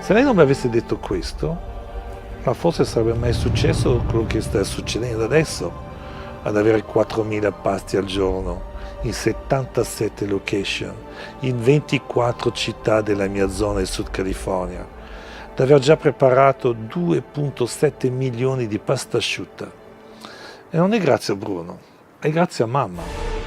Se lei non mi avesse detto questo, ma forse sarebbe mai successo quello che sta succedendo adesso, ad avere 4.000 pasti al giorno, in 77 location, in 24 città della mia zona in Sud California, ad aver già preparato 2,7 milioni di pasta asciutta. E non è grazie a Bruno, è grazie a mamma.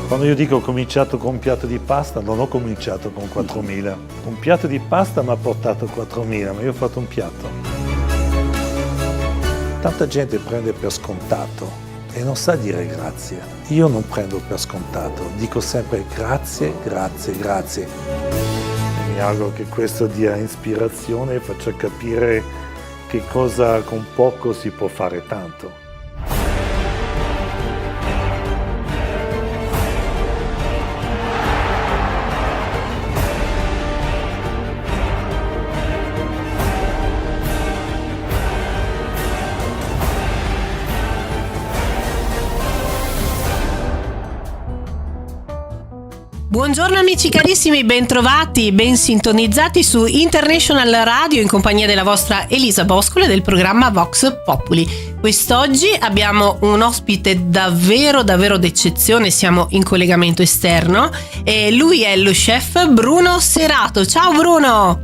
Quando io dico ho cominciato con un piatto di pasta, non ho cominciato con 4.000. Un piatto di pasta mi ha portato 4.000, ma io ho fatto un piatto. Tanta gente prende per scontato e non sa dire grazie. Io non prendo per scontato, dico sempre grazie, grazie, grazie. E mi auguro che questo dia ispirazione e faccia capire che cosa con poco si può fare tanto. Buongiorno amici carissimi, bentrovati, ben sintonizzati su International Radio in compagnia della vostra Elisa Boscolo e del programma Vox Populi. Quest'oggi abbiamo un ospite davvero d'eccezione, siamo in collegamento esterno e lui è lo chef Bruno Serato. Ciao Bruno!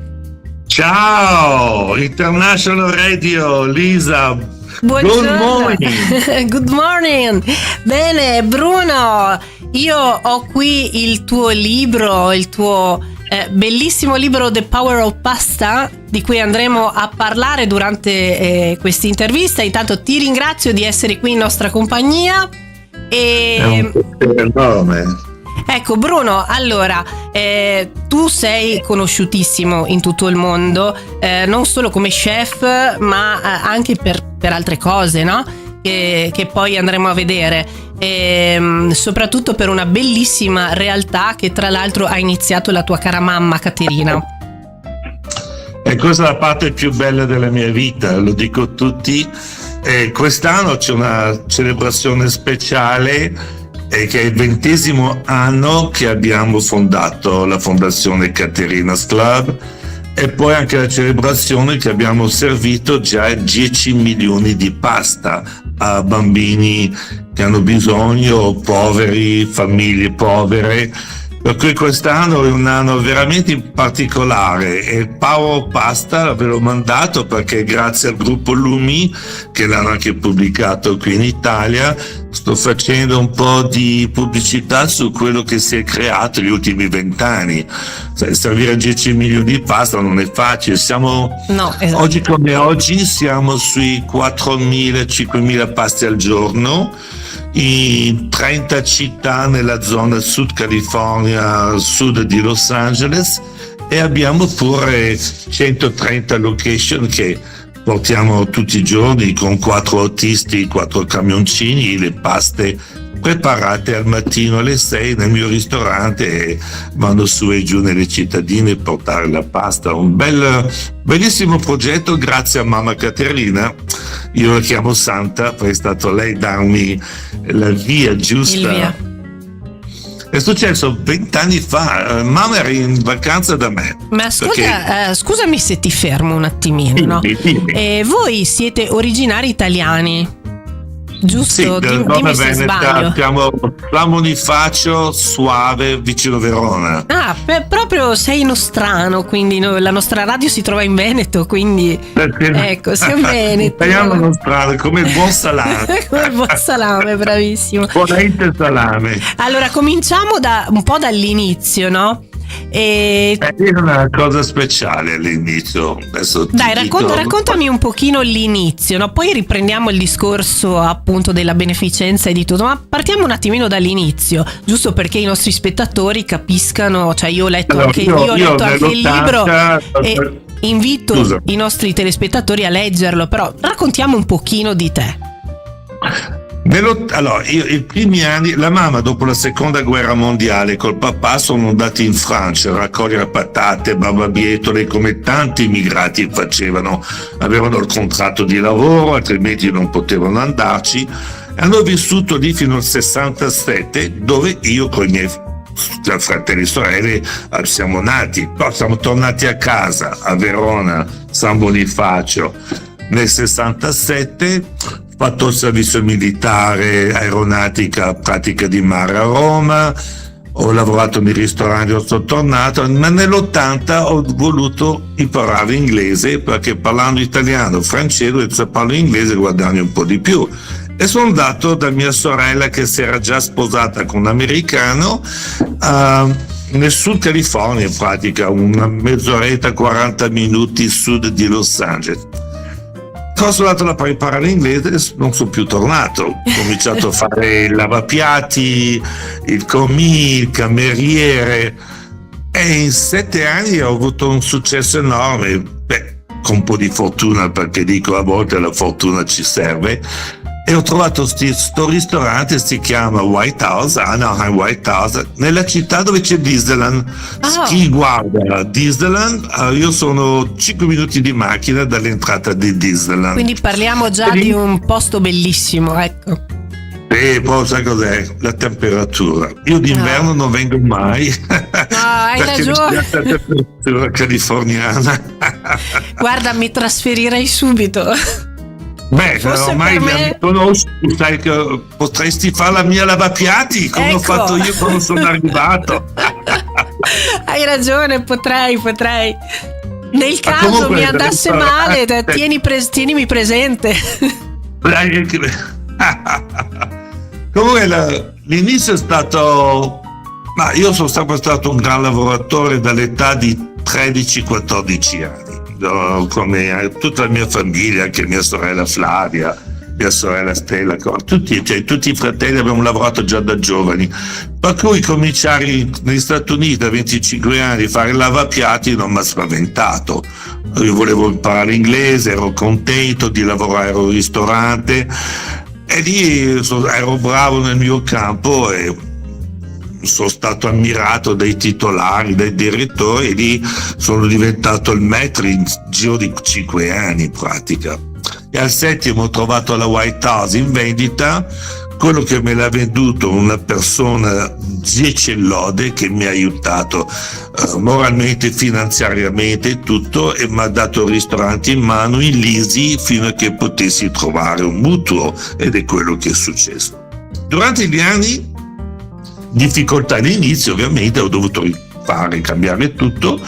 Ciao, International Radio, Lisa. Buongiorno. Good morning. Good morning. Bene, Bruno, io ho qui il tuo libro, il tuo bellissimo libro The Power of Pasta, di cui andremo a parlare durante questa intervista. Intanto ti ringrazio di essere qui in nostra compagnia. È un piacere enorme. Ecco Bruno, allora tu sei conosciutissimo in tutto il mondo, non solo come chef ma anche per altre cose, no? Che poi andremo a vedere, soprattutto per una bellissima realtà che tra l'altro ha iniziato la tua cara mamma Caterina. E questa è la parte più bella della mia vita, lo dico a tutti. Quest'anno c'è una celebrazione speciale che è il 20° anno che abbiamo fondato la Fondazione Caterina's Club, e poi anche la celebrazione che abbiamo servito già 10 milioni di pasta a bambini che hanno bisogno, poveri, famiglie povere. Per cui quest'anno è un anno veramente particolare e Power Pasta ve l'ho mandato perché grazie al gruppo Lumi, che l'hanno anche pubblicato qui in Italia, sto facendo un po' di pubblicità su quello che si è creato negli ultimi 20 anni. Servire 10 milioni di pasta non è facile, esatto. Oggi come oggi siamo sui 4.000-5.000 pasti al giorno, in 30 città nella zona Sud California, sud di Los Angeles, e abbiamo pure 130 location che portiamo tutti i giorni con 4 autisti, 4 camioncini, le paste preparate al mattino alle 6 nel mio ristorante e vanno su e giù nelle cittadine a portare la pasta. Un bellissimo progetto grazie a mamma Caterina. Io la chiamo Santa perché è stato lei darmi la via giusta. È successo 20 anni fa, mamma era in vacanza da me. Ma scusa, scusami se ti fermo un attimino, no? Voi siete originari italiani, giusto? Sì, dimmi se sbaglio. Siamo Bonifacio, Suave, vicino Verona. Proprio sei nostrano, quindi la nostra radio si trova in Veneto, quindi ecco, siamo veneti. Speriamo nostrano, come il buon salame. Come il buon salame, bravissimo. Buonamente salame. Allora, cominciamo un po' dall'inizio, no? È una cosa speciale all'inizio. Adesso dai, raccontami un pochino l'inizio, no? Poi riprendiamo il discorso appunto della beneficenza e di tutto, ma partiamo un attimino dall'inizio, giusto perché i nostri spettatori capiscano. Io ho letto anche il libro e invito i nostri telespettatori a leggerlo, però raccontiamo un pochino di te. Allora, i primi anni, la mamma dopo la seconda guerra mondiale col papà sono andati in Francia a raccogliere patate, barbabietole, come tanti immigrati facevano. Avevano il contratto di lavoro, altrimenti non potevano andarci. Hanno vissuto lì fino al 67, dove io con i miei fratelli e sorelle siamo nati. Poi siamo tornati a casa a Verona, San Bonifacio nel 67, fatto il servizio militare, aeronautica, pratica di mare a Roma, ho lavorato nei ristoranti, sono tornato, ma nell'80 ho voluto imparare inglese, perché parlando italiano, francese, se parlo inglese guadagno un po' di più. E sono andato da mia sorella, che si era già sposata con un americano, nel sud California, in pratica una mezz'oretta, 40 minuti sud di Los Angeles. Sono andato là per imparare l'inglese, non sono più tornato. Ho cominciato a fare il lavapiatti, il commis, il cameriere, e in 7 anni ho avuto un successo enorme. Con un po' di fortuna, perché dico a volte la fortuna ci serve. E ho trovato sto ristorante, si chiama White House, Anaheim White House, nella città dove c'è Disneyland. Chi guarda Disneyland, io sono 5 minuti di macchina dall'entrata di Disneyland. Quindi parliamo già di un posto bellissimo, ecco. E poi sai cos'è? La temperatura. Io d'inverno non vengo mai. No, hai ragione. La temperatura californiana. Guarda, mi trasferirei subito. Ormai mi conosci, sai che potresti fare la mia lavapiatti come ho fatto io quando sono arrivato. Hai ragione, potrei. Nel caso comunque, mi andasse male, tienimi presente. Comunque l'inizio è stato, ma io sono sempre stato un gran lavoratore dall'età di 13-14 anni. Come tutta la mia famiglia, anche mia sorella Flavia, mia sorella Stella, tutti i fratelli abbiamo lavorato già da giovani, per cui cominciare negli Stati Uniti a 25 anni a fare lavapiatti non mi ha spaventato. Io volevo imparare inglese, ero contento di lavorare al ristorante e lì ero bravo nel mio campo e sono stato ammirato dai titolari, dai direttori, e lì sono diventato il maître in giro di 5 anni in pratica. E al 7° ho trovato la White House in vendita, quello che me l'ha venduto una persona 10 lode che mi ha aiutato moralmente, finanziariamente, tutto, e mi ha dato il ristorante in mano in leasing fino a che potessi trovare un mutuo, ed è quello che è successo. Durante gli anni difficoltà all'inizio, ovviamente ho dovuto rifare, cambiare tutto.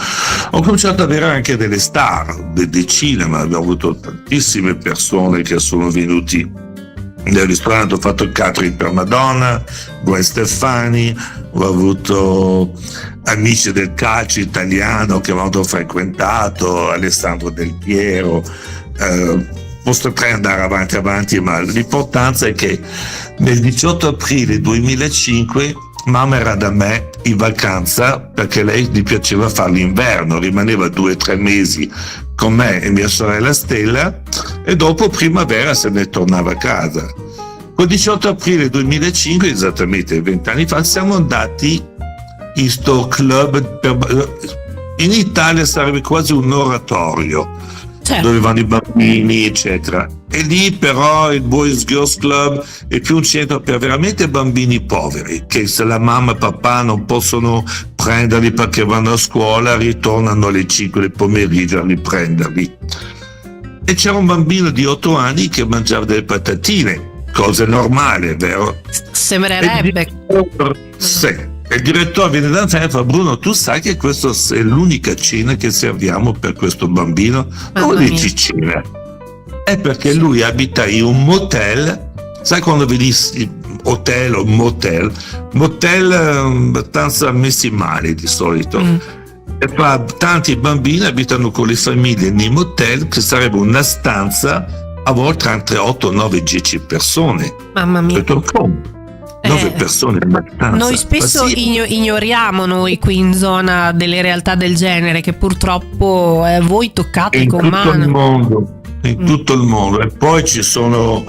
Ho cominciato ad avere anche delle star del cinema, abbiamo avuto tantissime persone che sono venuti nel ristorante. Ho fatto il catering per Madonna, Gwen Stefani, ho avuto amici del calcio italiano che mi hanno frequentato, Alessandro Del Piero. Potrei andare avanti, ma l'importanza è che nel 18 aprile 2005 mamma era da me in vacanza, perché lei gli piaceva fare l'inverno, rimaneva 2 o 3 mesi con me e mia sorella Stella, e dopo primavera se ne tornava a casa. Col 18 aprile 2005, esattamente 20 anni fa, siamo andati in sto club, in Italia sarebbe quasi un oratorio, certo, dove vanno i bambini eccetera, e lì però il Boys Girls Club è più un centro per veramente bambini poveri, che se la mamma e papà non possono prenderli perché vanno a scuola, ritornano alle 5 del pomeriggio a riprenderli. E c'era un bambino di 8 anni che mangiava delle patatine, cosa normale, vero? Sembrerebbe. Sì. Il direttore viene da me e fa: Bruno, tu sai che questa è l'unica cena che serviamo per questo bambino? Come dici cena? È perché lui abita in un motel, sai quando vedi hotel o motel abbastanza messi male di solito, e fa, tanti bambini abitano con le famiglie nei motel, che sarebbe una stanza a volte entre 8, 9, 10 persone. Mamma mia. 9 persone abbastanza. Noi spesso ignoriamo noi qui in zona delle realtà del genere, che purtroppo voi toccate con mano. In tutto il mondo. E poi ci sono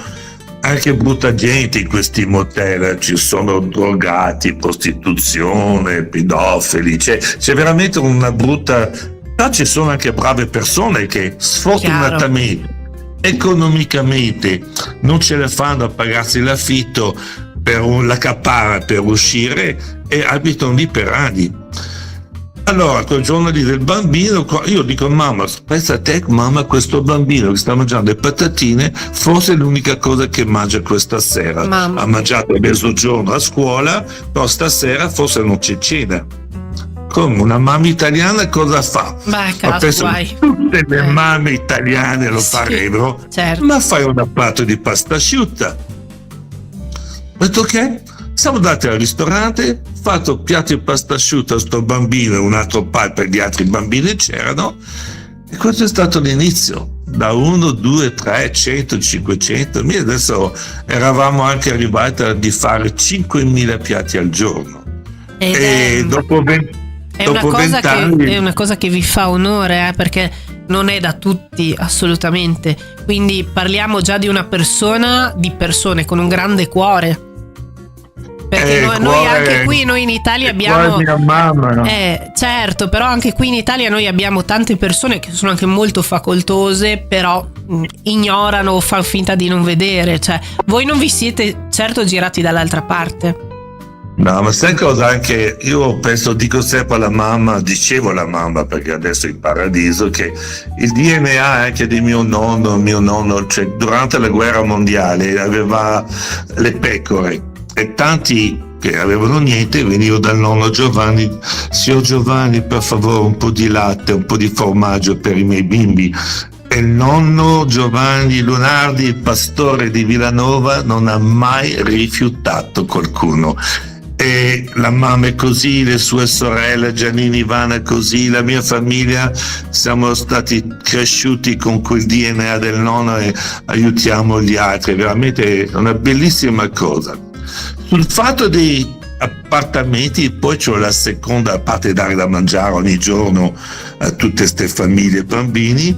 anche brutta gente in questi motel, ci sono drogati, prostituzione, pedofili, c'è veramente una brutta, però ci sono anche brave persone che sfortunatamente economicamente non ce la fanno a pagarsi l'affitto per la caparra per uscire e abitano lì per anni. Allora, quel giorno lì del bambino, io dico: mamma, pensa a te, mamma, questo bambino che sta mangiando le patatine, forse è l'unica cosa che mangia questa sera. Mamma. Ha mangiato a mezzogiorno a scuola, però stasera forse non c'è cena. Come una mamma italiana cosa fa? Beh, Penso che tutte le mamme italiane lo farebbero, certo. ma fai una piatto di pasta asciutta. Ho detto ok, siamo andati al ristorante, fatto piatti di pasta asciutta a sto bambino e un altro paio per gli altri bambini c'erano, e questo è stato l'inizio. Da 1, 2, 3, 100, 500, adesso eravamo anche arrivati a di fare 5.000 piatti al giorno. E dopo 20 è una cosa che vi fa onore, perché non è da tutti assolutamente, quindi parliamo già di una persona, di persone con un grande cuore, perché noi anche qui, noi in Italia abbiamo mia mamma, no? Certo, però anche qui in Italia noi abbiamo tante persone che sono anche molto facoltose, però ignorano o fanno finta di non vedere, cioè voi non vi siete certo girati dall'altra parte. No, ma sai cosa? Anche io penso, dico sempre dicevo alla mamma, perché adesso è in paradiso, che il DNA anche di mio nonno, cioè durante la guerra mondiale aveva le pecore e tanti che avevano niente venivano dal nonno Giovanni: signor Giovanni, per favore un po' di latte, un po' di formaggio per i miei bimbi. E il nonno Giovanni Lunardi, il pastore di Villanova, non ha mai rifiutato qualcuno. E la mamma è così, le sue sorelle Giannini, Ivana così, la mia famiglia siamo stati cresciuti con quel DNA del nonno e aiutiamo gli altri, veramente è una bellissima cosa. Sul fatto dei appartamenti, poi c'è la seconda parte, dare da mangiare ogni giorno a tutte queste famiglie e bambini.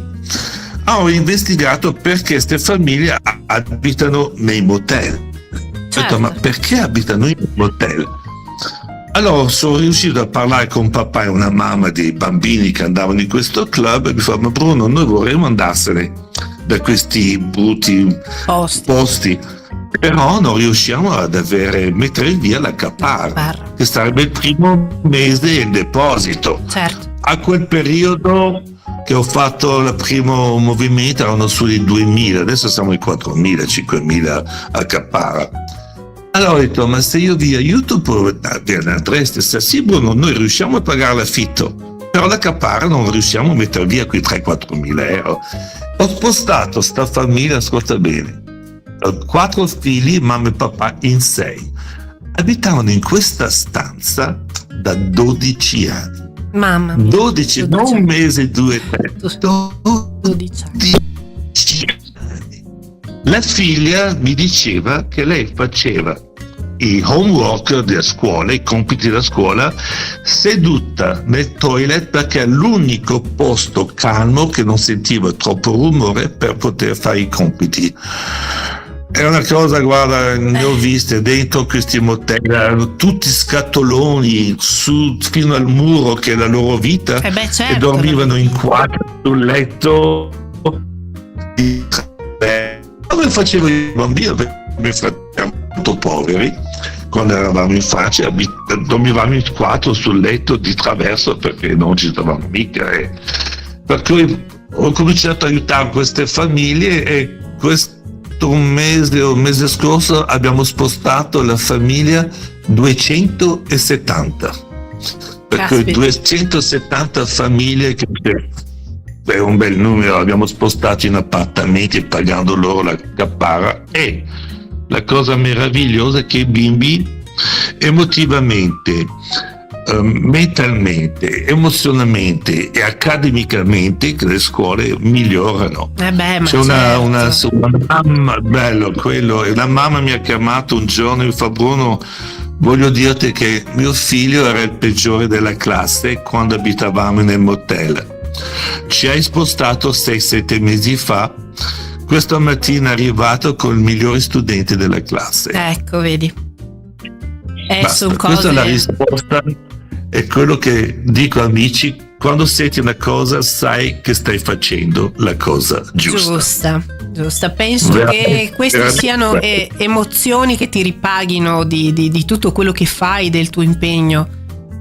Ho investigato perché queste famiglie abitano nei motel. Ho detto, ma perché abitano in motel? Allora sono riuscito a parlare con papà e una mamma dei bambini che andavano in questo club e mi fa: ma Bruno, noi vorremmo andarsene da questi brutti posti, però non riusciamo ad mettere via la caparra, che sarebbe il primo mese del deposito. Certo. A quel periodo che ho fatto il primo movimento erano sui 2.000, adesso siamo ai 4.000, 5.000 a caparra. Allora ho detto: ma se io vi aiuto per andreste, sì Bruno, noi riusciamo a pagare l'affitto, però la caparra non riusciamo a mettere via quei 3-4.000 euro. Ho spostato sta famiglia, ascolta bene, 4 figli, mamma e papà in 6. Abitavano in questa stanza da 12 anni. Mamma mia. 12, non un mese, 2, 3, 12 anni. La figlia mi diceva che lei faceva i homework della scuola, i compiti della scuola, seduta nel toilet, perché è l'unico posto calmo che non sentiva troppo rumore per poter fare i compiti. È una cosa, guarda, ne ho viste dentro questi motel, erano tutti scatoloni fino al muro, che è la loro vita, certo, e dormivano in 4 sul letto di come facevo io bambino, perché i miei fratelli erano molto poveri. Quando eravamo in Francia dormivamo in 4 sul letto di traverso, perché non ci stavamo mica, per cui ho cominciato a aiutare queste famiglie, e un mese scorso abbiamo spostato la famiglia 270, per cui 270 famiglie, che è un bel numero, abbiamo spostato in appartamenti pagando loro la caparra. E la cosa meravigliosa è che i bimbi emotivamente, mentalmente, emozionalmente e accademicamente le scuole migliorano. C'è una mamma, bello quello, e la mamma mi ha chiamato un giorno e mi fa: Bruno, voglio dirti che mio figlio era il peggiore della classe quando abitavamo nel motel. Ci hai spostato 6-7 mesi fa, questa mattina è arrivato con i migliori studenti della classe. Ecco, vedi. Sono Questa è la cose... risposta, è quello che dico amici: quando senti una cosa sai che stai facendo la cosa giusta. Penso che queste veramente siano emozioni che ti ripaghino di tutto quello che fai, del tuo impegno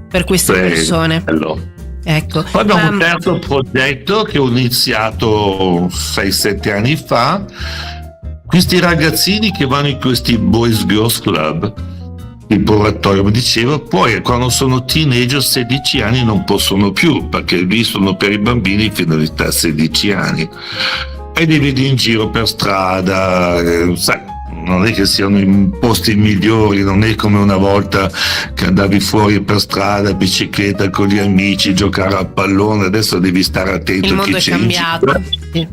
per queste persone. Bello. Ecco. Poi abbiamo un terzo progetto che ho iniziato 6-7 anni fa. Questi ragazzini che vanno in questi Boys Girls Club, il oratorio, mi dicevo, poi quando sono teenager 16 anni non possono più, perché lì sono per i bambini fino all'età 16 anni, e li vedi in giro per strada, sai, non è che siano in posti migliori, non è come una volta che andavi fuori per strada, bicicletta con gli amici, giocare a pallone. Adesso devi stare attento a chi c'è in giro,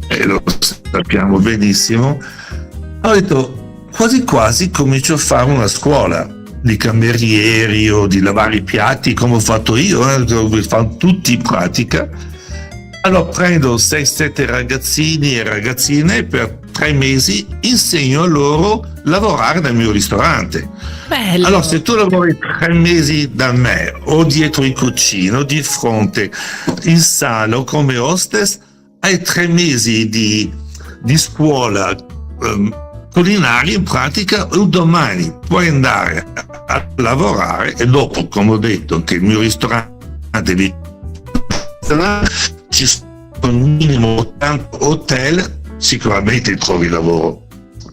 e lo sappiamo benissimo. Ho detto, quasi quasi comincio a fare una scuola di camerieri o di lavare i piatti, come ho fatto io, dove fanno tutti in pratica. Allora prendo 6-7 ragazzini e ragazzine e per 3 mesi insegno a loro a lavorare nel mio ristorante. Bello. Allora, se tu lavori 3 mesi da me, o dietro in cucina, o di fronte, in sala, o come hostess, hai 3 mesi di scuola culinaria in pratica, e domani puoi andare a lavorare, e dopo, come ho detto, che il mio ristorante ci sono minimo 80 hotel, sicuramente trovi lavoro.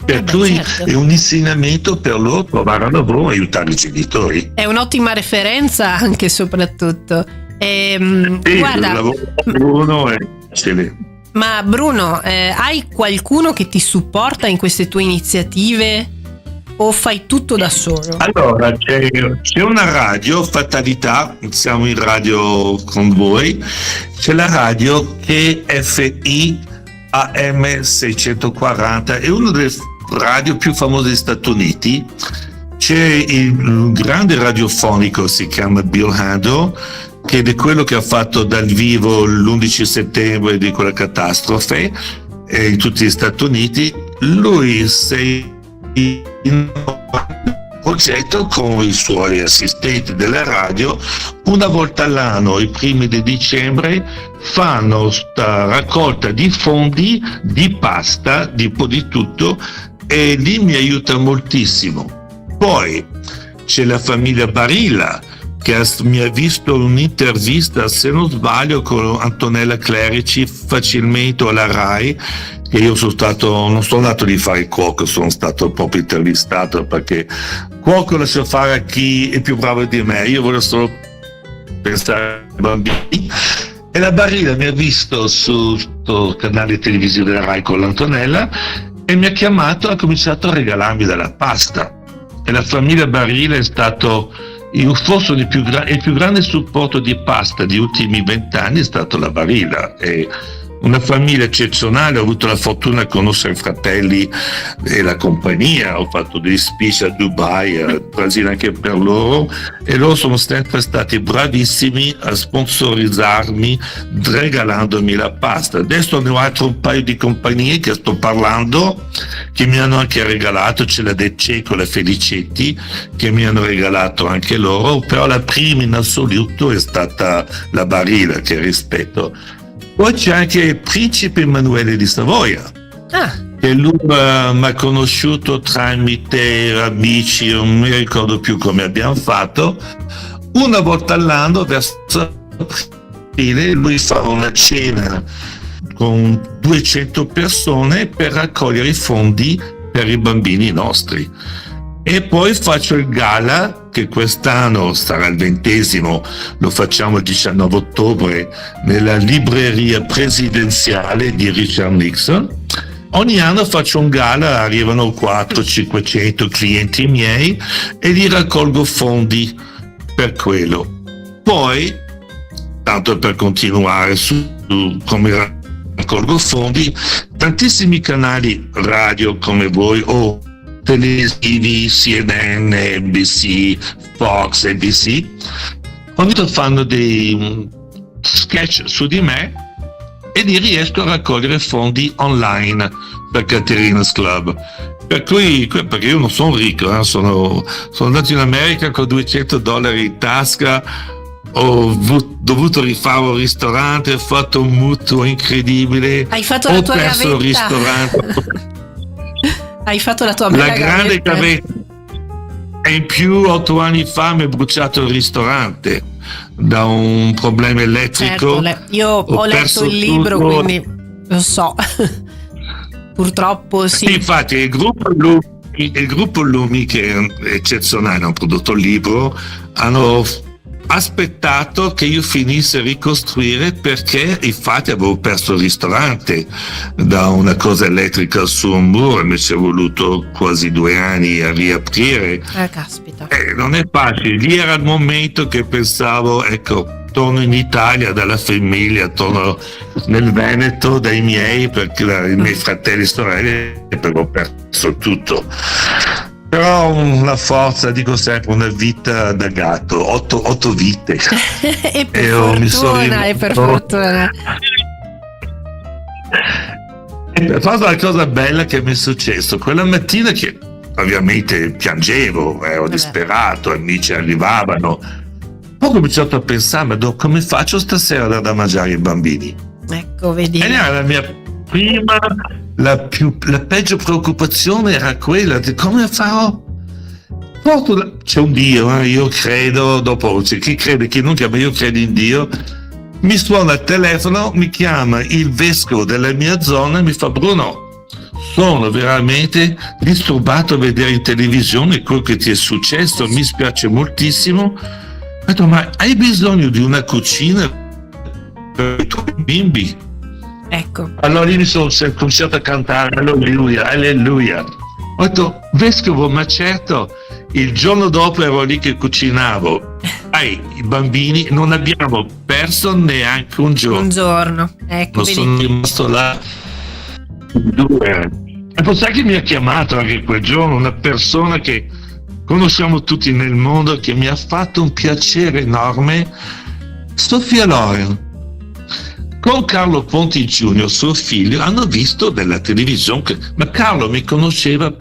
Per cui certo. È un insegnamento per loro trovare lavoro e aiutare i genitori. È un'ottima referenza anche, soprattutto. Guarda, il lavoro per uno è eccellente. Ma Bruno, hai qualcuno che ti supporta in queste tue iniziative o fai tutto da solo? Allora, c'è una radio, fatalità, siamo in radio con voi, c'è la radio KFI AM 640, è una delle radio più famose degli Stati Uniti. C'è il grande radiofonico, si chiama Bill Handel, che è quello che ha fatto dal vivo l'11 settembre di quella catastrofe in tutti gli Stati Uniti. Lui sei in un progetto con i suoi assistenti della radio, una volta all'anno, i primi di dicembre, fanno sta raccolta di fondi, di pasta, di un po' di tutto, e lì mi aiuta moltissimo. Poi c'è la famiglia Barilla, che mi ha visto un'intervista, se non sbaglio, con Antonella Clerici, facilmente alla RAI, che io non sono andato lì a fare il cuoco, sono stato proprio intervistato, perché cuoco lascio fare a chi è più bravo di me, io voglio solo pensare ai bambini. E la Barilla mi ha visto sul canale televisivo della RAI con l'Antonella e mi ha chiamato e ha cominciato a regalarmi della pasta. E la famiglia Barilla è stato forse il più grande supporto di pasta degli ultimi 20 anni, è stato la Barilla. È una famiglia eccezionale, ho avuto la fortuna di conoscere i fratelli e la compagnia, ho fatto degli speech a Dubai, a Brasile anche per loro, e loro sono sempre stati bravissimi a sponsorizzarmi regalandomi la pasta. Adesso ne ho altro un paio di compagnie che sto parlando, che mi hanno anche regalato, c'è la De Cecco, la Felicetti, che mi hanno regalato anche loro, però la prima in assoluto è stata la Barilla, che rispetto. Poi c'è anche il principe Emanuele di Savoia, che lui mi ha conosciuto tramite amici, non mi ricordo più come abbiamo fatto. Una volta all'anno, verso aprile, lui fa una cena con 200 persone per raccogliere i fondi per i bambini nostri. E poi faccio il gala, che quest'anno sarà il 20°, lo facciamo il 19 ottobre nella libreria presidenziale di Richard Nixon. Ogni anno faccio un gala, arrivano 400-500 clienti miei e li raccolgo fondi per quello. Poi, tanto per continuare come raccolgo fondi, tantissimi canali radio come voi o televisivi, CNN, NBC, Fox, ABC, ogni tanto fanno dei sketch su di me e lì riesco a raccogliere fondi online per Caterina's Club. Per cui, perché io non sono ricco, sono andato in America con $200 in tasca, ho dovuto rifare un ristorante, ho fatto un mutuo incredibile, hai fatto la tua perso il gavetta. ristorante. Hai fatto la tua bella La grande gavetta. E in più 8 anni fa mi è bruciato il ristorante da un problema elettrico. Certo, io ho letto il libro, tutto. quindi lo so. Purtroppo sì. Sì, infatti il gruppo Lumi, che è eccezionale, hanno prodotto il libro, hanno aspettato che io finisse a ricostruire, perché infatti avevo perso il ristorante da una cosa elettrica su un muro e mi ci è voluto quasi 2 anni a riaprire. Caspita. Non è facile. Lì era il momento che pensavo, ecco, torno in Italia dalla famiglia, torno nel Veneto dai miei, perché i miei fratelli e sorelle, perché ho perso tutto. Però la forza, dico sempre, una vita da gatto, 8 vite. E per fortuna. E la cosa bella che mi è successo quella mattina, che ovviamente piangevo, ero disperato, amici arrivavano. Poi ho cominciato a pensare, ma come faccio stasera a dare da mangiare ai bambini? Ecco, vedi. E era la mia prima, la peggio preoccupazione era quella di come farò. C'è un Dio, io credo, dopo c'è chi crede, chi non crede, ma io credo in Dio. Mi suona il telefono, mi chiama il vescovo della mia zona e mi fa: Bruno, sono veramente disturbato a vedere in televisione quello che ti è successo, mi spiace moltissimo. Ho detto: ma hai bisogno di una cucina per i tuoi bimbi? Ecco. Allora lì mi sono cominciato a cantare alleluia, alleluia. Ho detto: vescovo, ma certo. Il giorno dopo ero lì che cucinavo i bambini, non abbiamo perso neanche un giorno. Ecco, non sono rimasto là 2. E poi sai che mi ha chiamato anche quel giorno una persona che conosciamo tutti nel mondo, che mi ha fatto un piacere enorme, Sofia Loren. Con Carlo Ponti Jr., suo figlio, hanno visto della televisione, ma Carlo mi conosceva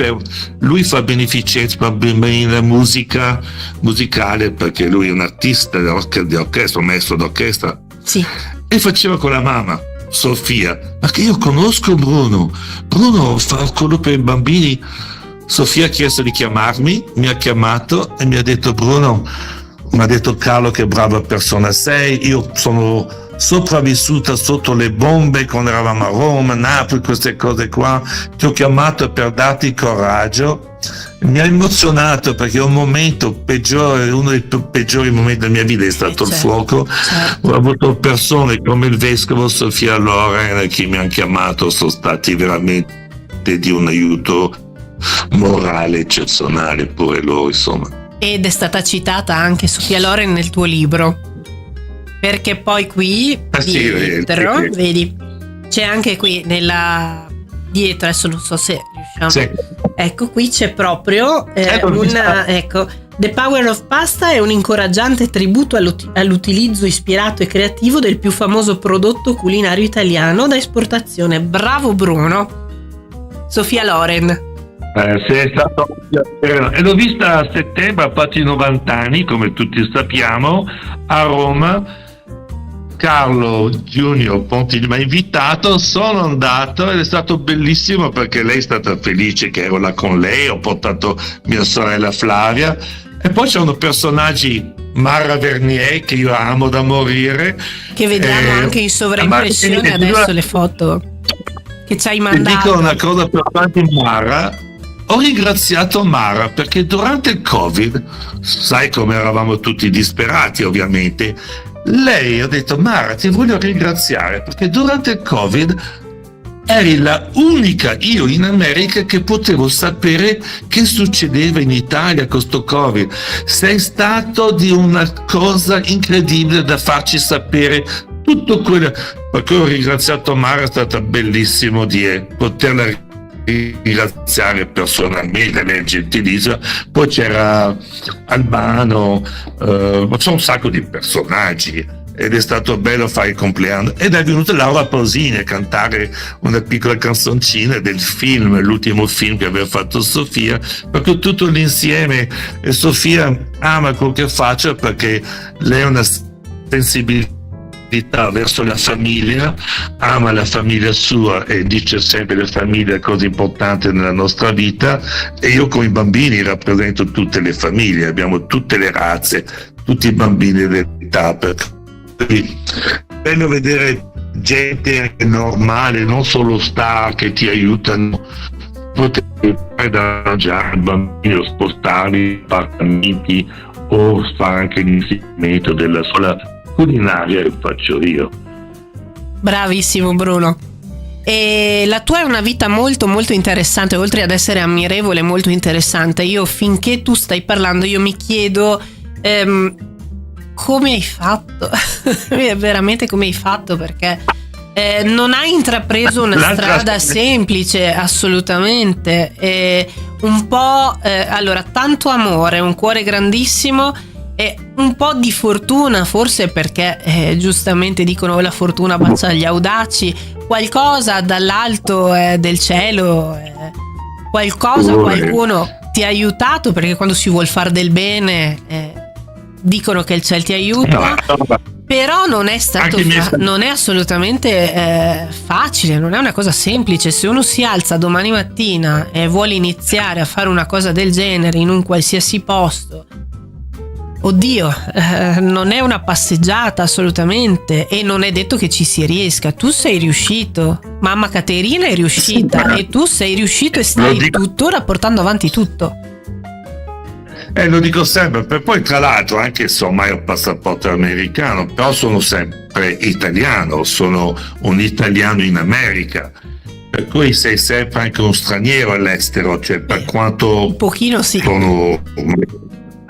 lui fa beneficenza per bambini, la musica musicale, perché lui è un artista di orchestra, un maestro d'orchestra. Sì. E faceva con la mamma, Sofia, ma che io conosco Bruno fa quello per i bambini. Sofia ha chiesto di chiamarmi, mi ha chiamato e mi ha detto: Bruno, mi ha detto Carlo che brava persona sei, io sono sopravvissuta sotto le bombe quando eravamo a Roma, Napoli, queste cose qua, ti ho chiamato per darti coraggio. Mi ha emozionato, perché è un momento peggiore, uno dei peggiori momenti della mia vita è stato il fuoco. Ho avuto persone come il vescovo Sofia Loren che mi hanno chiamato, sono stati veramente di un aiuto morale eccezionale pure loro, insomma. Ed è stata citata anche Sofia Loren nel tuo libro, perché poi qui dietro, sì. Vedi, c'è anche qui nella dietro, adesso non so se riusciamo, sì. Ecco, qui c'è proprio ecco, The Power of Pasta è un incoraggiante tributo all'utilizzo ispirato e creativo del più famoso prodotto culinario italiano da esportazione. Bravo Bruno. Sofia Loren. Sì, è stato un piacere. E l'ho vista a settembre, ha fatto i 90 anni, come tutti sappiamo, a Roma. Carlo Junior Ponti mi ha invitato, sono andato ed è stato bellissimo, perché lei è stata felice che ero là con lei, ho portato mia sorella Flavia, e poi c'erano personaggi, Mara Vernier, che io amo da morire, che vediamo anche in sovraimpressione adesso le foto che ci hai mandato. Ti dico una cosa per quanto Mara. Ho ringraziato Mara perché durante il Covid, sai come eravamo tutti disperati ovviamente, lei ha detto: Mara, ti voglio ringraziare perché durante il Covid eri la unica, io in America, che potevo sapere che succedeva in Italia con sto Covid. Sei stato di una cosa incredibile da farci sapere tutto quello. Perché ho ringraziato Mara, è stato bellissimo di poterla ringraziare personalmente, lei è gentilissima. Poi c'era Albano, c'è un sacco di personaggi, ed è stato bello fare il compleanno, ed è venuta Laura Pausini a cantare una piccola canzoncina del film, l'ultimo film che aveva fatto Sofia, perché tutto l'insieme, e Sofia ama quel che faccio perché lei ha una sensibilità verso la famiglia, ama la famiglia sua e dice sempre che la famiglia è cosa importante nella nostra vita, e io con i bambini rappresento tutte le famiglie, abbiamo tutte le razze, tutti i bambini dell'età, per cui è bello vedere gente normale, non solo star che ti aiutano, poter fare da mangiare il bambino, spostarli, appartamenti o fare anche l'insegnamento della sola culinaria che faccio io. Bravissimo Bruno. E la tua è una vita molto molto interessante, oltre ad essere ammirevole, molto interessante. Io finché tu stai parlando io mi chiedo come hai fatto veramente come hai fatto, perché non hai intrapreso una strada semplice, assolutamente. Un po' allora, tanto amore, un cuore grandissimo e un po' di fortuna, forse, perché giustamente dicono la fortuna bacia gli audaci, qualcosa dall'alto del cielo, qualcuno ti ha aiutato, perché quando si vuol fare del bene dicono che il cielo ti aiuta, però non è stato non è assolutamente facile, non è una cosa semplice. Se uno si alza domani mattina e vuole iniziare a fare una cosa del genere in un qualsiasi posto, oddio, non è una passeggiata assolutamente, e non è detto che ci si riesca. Tu sei riuscito, mamma Caterina è riuscita, e tu sei riuscito e stai tuttora portando avanti tutto. Lo dico sempre, per poi tra l'altro, anche se ormai ho il passaporto americano, però sono sempre italiano, sono un italiano in America, per cui sei sempre anche uno straniero all'estero, cioè per quanto un pochino sì. Sono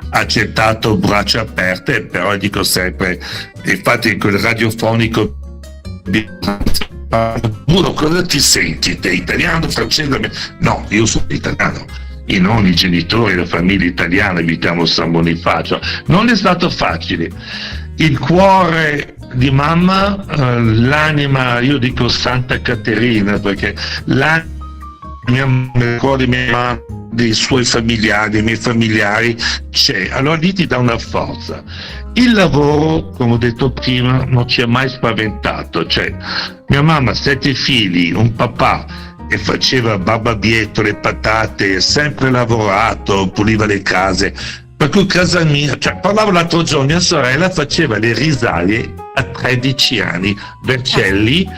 accettato braccia aperte, però dico sempre, infatti quel radiofonico Bruno, cosa ti senti? Te italiano, francese? No, io sono italiano. I nonni, i genitori, la famiglia italiana, abitiamo a San Bonifacio. Non è stato facile. Il cuore di mamma, l'anima, io dico Santa Caterina, perché il cuore di mia mamma, dei suoi familiari, dei miei familiari c'è. Allora lì ti dà una forza. Il lavoro, come ho detto prima, non ci ha mai spaventato. Cioè, mia mamma, 7 figli, un papà, e faceva barbabietole, patate, sempre lavorato, puliva le case. Per cui casa mia, cioè parlavo l'altro giorno, mia sorella faceva le risaie a 13 anni, Vercelli,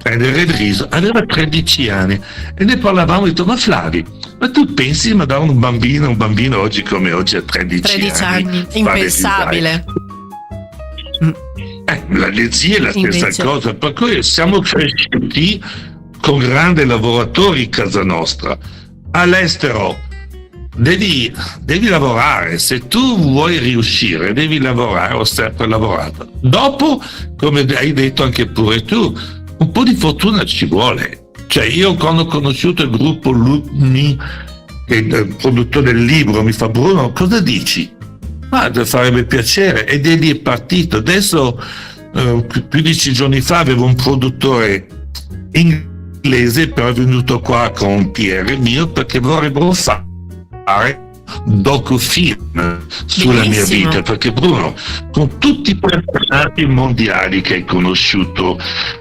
prendere il riso, aveva 13 anni, e ne parlavamo, ho detto, ma Flavi, ma tu pensi, ma da un bambino oggi come oggi a 13 anni, impensabile. Le zie è la stessa cosa, per cui siamo cresciuti con grandi lavoratori in casa nostra. All'estero devi lavorare, se tu vuoi riuscire devi lavorare, ho sempre lavorato. Dopo, come hai detto anche pure tu, un po' di fortuna ci vuole. Cioè io quando ho conosciuto il gruppo Lumi, il produttore del libro, mi fa: Bruno, cosa dici? Farebbe piacere, ed è lì è partito. Adesso 15 giorni fa avevo un produttore inglese, però è venuto qua con un PR mio perché vorrebbero fare docufilm sulla mia vita, perché Bruno, con tutti i personaggi mondiali che hai conosciuto,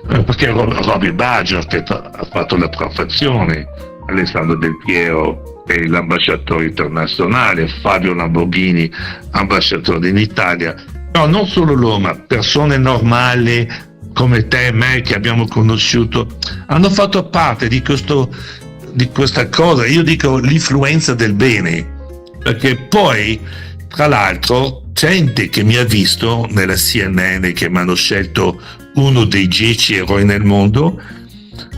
perché Robbie Badger che ha fatto la prefazione, Alessandro Del Piero è l'ambasciatore internazionale, Fabio Lamborghini ambasciatore in Italia, però non solo loro, ma persone normali come te e me che abbiamo conosciuto hanno fatto parte di questa cosa. Io dico l'influenza del bene, perché poi tra l'altro gente che mi ha visto nella CNN, che mi hanno scelto uno dei 10 eroi nel mondo,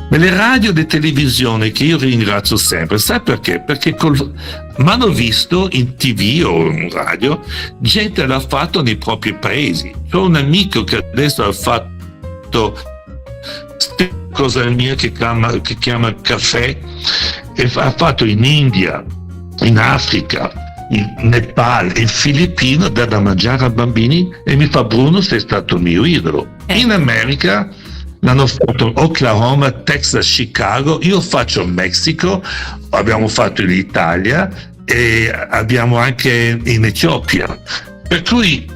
nelle radio e televisione, che io ringrazio sempre. Sai perché? Perché mi hanno visto in TV o in radio, gente l'ha fatto nei propri paesi. C'ho un amico che adesso ha fatto cosa mia che chiama caffè, e ha fatto in India, in Africa, il Nepal, il Filippino dà da mangiare ai bambini e mi fa: Bruno, sei stato il mio idolo. In America l'hanno fatto Oklahoma, Texas, Chicago, io faccio Messico, abbiamo fatto in Italia e abbiamo anche in Etiopia, per cui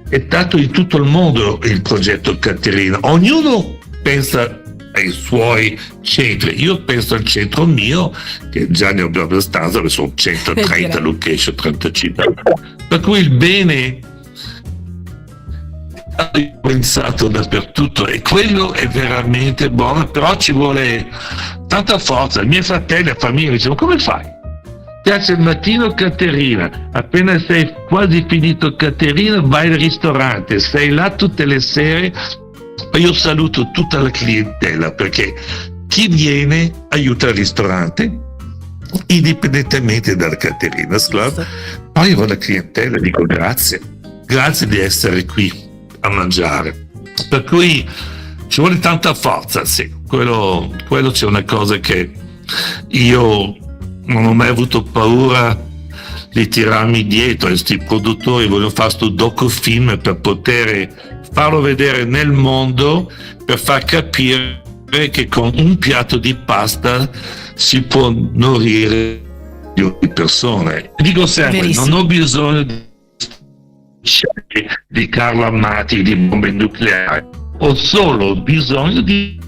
è stato in tutto il mondo il progetto Caterina. Ognuno pensa ai suoi centri, io penso al centro mio, che già ne abbiamo abbastanza, perché sono 130 location, 35, per cui il bene ho pensato dappertutto e quello è veramente buono, però ci vuole tanta forza. I miei fratelli e famiglia dicono: come fai? Piace il mattino Caterina, appena sei quasi finito Caterina vai al ristorante, sei là tutte le sere. Io saluto tutta la clientela, perché chi viene aiuta il ristorante indipendentemente dal Caterina's Club. Poi io vado alla clientela e dico grazie di essere qui a mangiare, per cui ci vuole tanta forza. Sì, quello c'è una cosa che io non ho mai avuto paura di tirarmi dietro. Questi produttori vogliono fare questo docufilm per poter farlo vedere nel mondo, per far capire che con un piatto di pasta si può nutrire di persone. Dico sempre: verissimo. Non ho bisogno di Carlo Amati, di bombe nucleari, ho solo bisogno di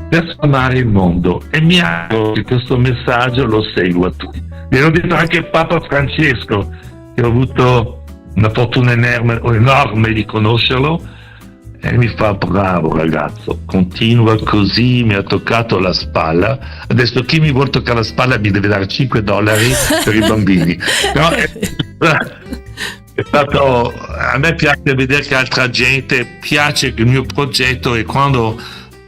trasformare il mondo, e mi auguro che questo messaggio lo segua tutti. Mi hanno detto anche Papa Francesco, che ho avuto una fortuna enorme di conoscerlo, e mi fa: bravo ragazzo, continua così. Mi ha toccato la spalla, adesso chi mi vuole toccare la spalla mi deve dare $5 per i bambini. No, è stato, a me piace vedere che altra gente piace il mio progetto, e quando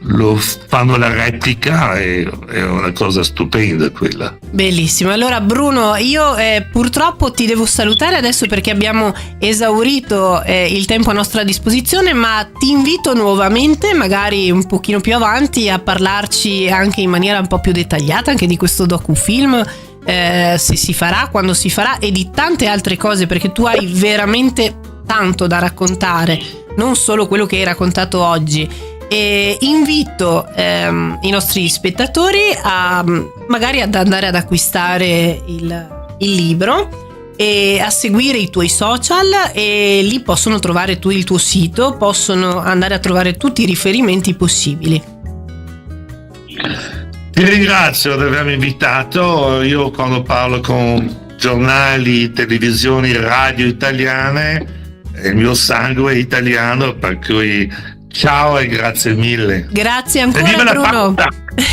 lo fanno la replica è una cosa stupenda quella. Bellissimo. Allora Bruno, io purtroppo ti devo salutare adesso perché abbiamo esaurito il tempo a nostra disposizione, ma ti invito nuovamente, magari un pochino più avanti, a parlarci anche in maniera un po' più dettagliata anche di questo docufilm, se si farà, quando si farà, e di tante altre cose, perché tu hai veramente tanto da raccontare, non solo quello che hai raccontato oggi. E invito i nostri spettatori magari ad andare ad acquistare il libro e a seguire i tuoi social, e lì possono trovare il tuo sito, possono andare a trovare tutti i riferimenti possibili. Ti ringrazio di avermi invitato. Io quando parlo con giornali, televisioni, radio italiane, il mio sangue è italiano, per cui ciao e grazie mille. Grazie ancora, e viva Bruno.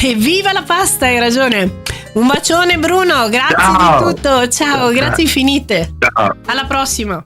E viva la pasta, hai ragione. Un bacione Bruno, grazie di tutto. Ciao, grazie infinite. Ciao. Alla prossima.